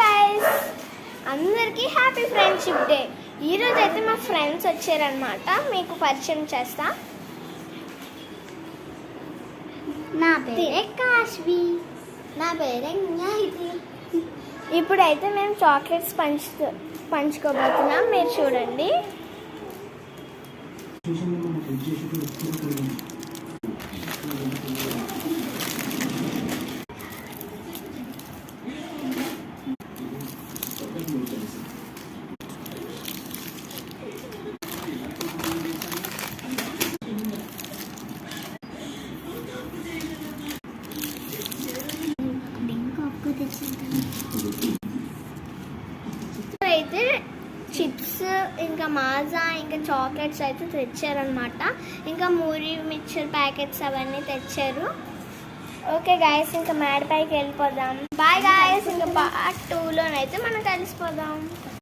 Guys, అందరికీ happy friendship day. ఈరోజు అయితే మా ఫ్రెండ్స్ వచ్చారనమాట. మీకు పరిచయం చేస్తా. నా పేరే కాశ్వి. నా పేరే న్యాయితి. ఇప్పుడైతే మేము చాక్లెట్స్ పంచుకోబోతున్నాం. మీరు చూడండి. అయితే చిప్స్ ఇంకా మాజా ఇంకా చాక్లెట్స్ అయితే తెచ్చారనమాట. ఇంకా మూరి మిక్చర్ ప్యాకెట్స్ అవన్నీ తెచ్చారు. ఓకే గాయస్, ఇంకా మేడ పైకి వెళ్ళిపోదాం. Bye guys. ఇంకా పార్ట్ 2లోనైతే మనం కలిసిపోదాం.